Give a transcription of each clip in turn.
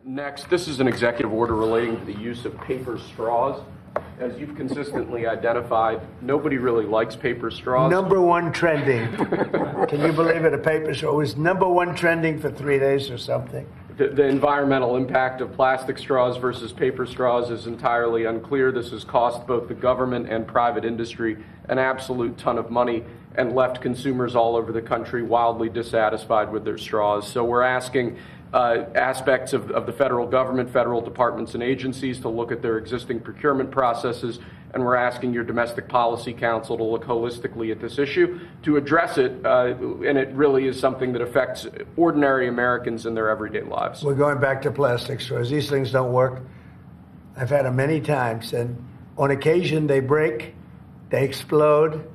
Next, this is an executive order relating to the use of paper straws. As you've consistently identified, nobody really likes paper straws. Number one trending. Can you believe it? A paper straw was number one trending for 3 days or something. The environmental impact of plastic straws versus paper straws is entirely unclear. This has cost both the government and private industry an absolute ton of money and left consumers all over the country wildly dissatisfied with their straws. So we're asking aspects of the federal government, federal departments and agencies to look at their existing procurement processes, and we're asking your Domestic Policy Council to look holistically at this issue to address it, and it really is something that affects ordinary Americans in their everyday lives. We're going back to plastic straws. These things don't work. I've had them many times, and on occasion they break, they explode.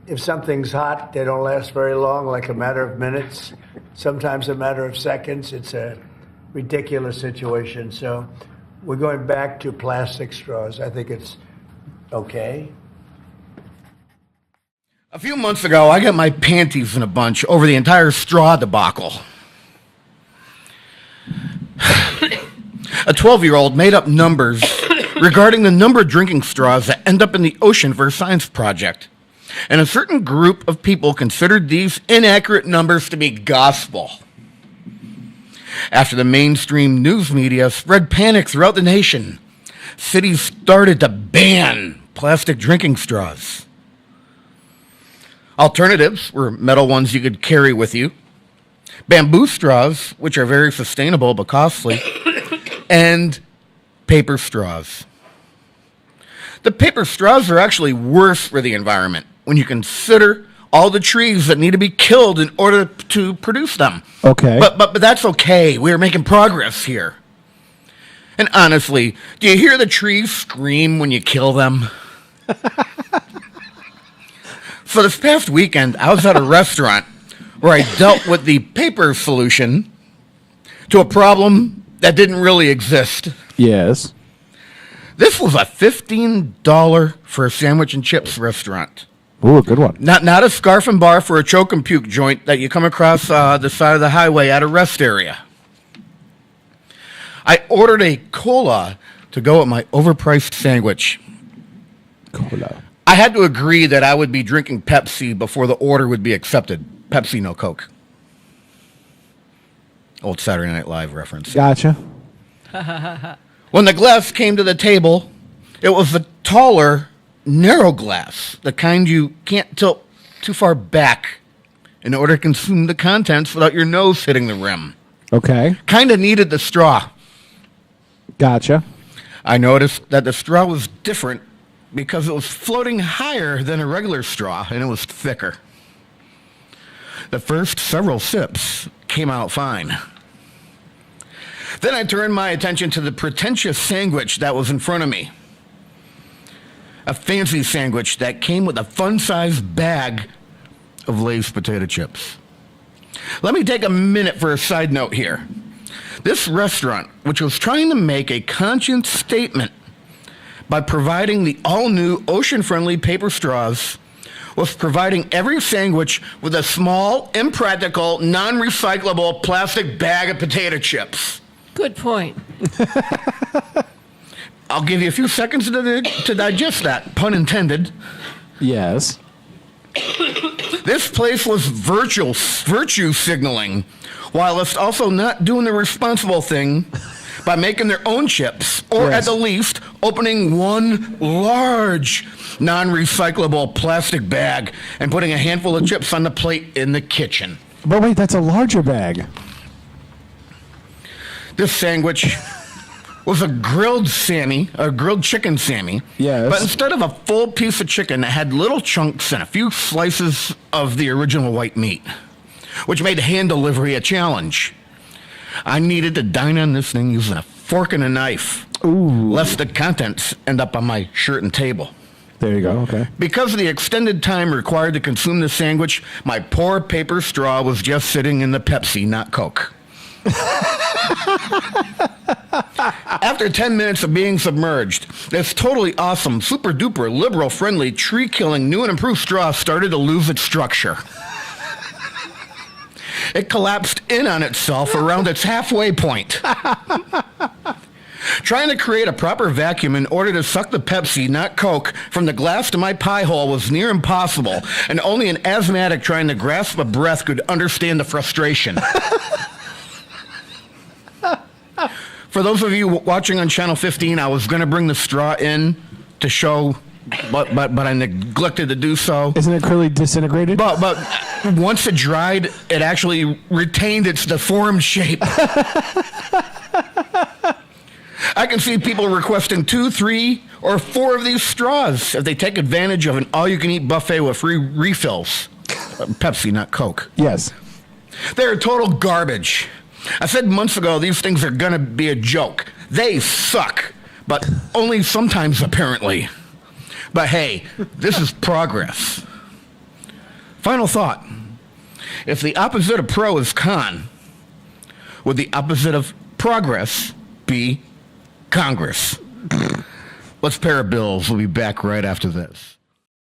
If something's hot, they don't last very long, like a matter of minutes, sometimes a matter of seconds. It's a ridiculous situation. So we're going back to plastic straws. I think it's okay. A few months ago, I got my panties in a bunch over the entire straw debacle. A 12-year-old made up numbers regarding the number of drinking straws that end up in the ocean for a science project. And a certain group of people considered these inaccurate numbers to be gospel. After the mainstream news media spread panic throughout the nation, cities started to ban plastic drinking straws. Alternatives were metal ones you could carry with you, bamboo straws, which are very sustainable but costly, and paper straws. The paper straws are actually worse for the environment when you consider all the trees that need to be killed in order to produce them. Okay. But that's okay. We're making progress here. And honestly, do you hear the trees scream when you kill them? So this past weekend, I was at a restaurant where I dealt with the paper solution to a problem that didn't really exist. Yes. This was a $15 for a sandwich and chips restaurant. Ooh, a good one. Not a scarf and bar for a choke and puke joint that you come across the side of the highway at a rest area. I ordered a cola to go with my overpriced sandwich. Cola. I had to agree that I would be drinking Pepsi before the order would be accepted. Pepsi, no Coke. Old Saturday Night Live reference. Gotcha. When the glass came to the table, it was a taller, narrow glass, the kind you can't tilt too far back in order to consume the contents without your nose hitting the rim. Okay. Kind of needed the straw. Gotcha. I noticed that the straw was different because it was floating higher than a regular straw and it was thicker. The first several sips came out fine. Then I turned my attention to the pretentious sandwich that was in front of me. A fancy sandwich that came with a fun-sized bag of Lay's potato chips. Let me take a minute for a side note here. This restaurant, which was trying to make a conscious statement by providing the all-new ocean-friendly paper straws, was providing every sandwich with a small, impractical, non-recyclable plastic bag of potato chips. Good point. I'll give you a few seconds to digest that, pun intended. Yes. This place was virtue signaling, while it's also not doing the responsible thing by making their own chips, or Yes. at the least, opening one large non-recyclable plastic bag and putting a handful of chips on the plate in the kitchen. But wait, that's a larger bag. This sandwich was a grilled chicken Sammy. Yes. But instead of a full piece of chicken, it had little chunks and a few slices of the original white meat, which made hand delivery a challenge. I needed to dine on this thing using a fork and a knife, lest the contents end up on my shirt and table. There you go. Okay. Because of the extended time required to consume the sandwich, my poor paper straw was just sitting in the Pepsi, not Coke. After 10 minutes of being submerged, this totally awesome, super-duper, liberal-friendly, tree-killing, new and improved straw started to lose its structure. It collapsed in on itself around its halfway point. Trying to create a proper vacuum in order to suck the Pepsi, not Coke, from the glass to my pie hole was near impossible, and only an asthmatic trying to grasp a breath could understand the frustration. For those of you watching on Channel 15, I was going to bring the straw in to show, but I neglected to do so. Isn't it clearly disintegrated? But once it dried, it actually retained its deformed shape. I can see people requesting 2, 3, or 4 of these straws if they take advantage of an all-you-can-eat buffet with free refills. Pepsi, not Coke. Yes. They're total garbage. I said months ago these things are going to be a joke. They suck, but only sometimes, apparently. But hey, this is progress. Final thought. If the opposite of pro is con, would the opposite of progress be Congress? Let's pay our bills. We'll be back right after this.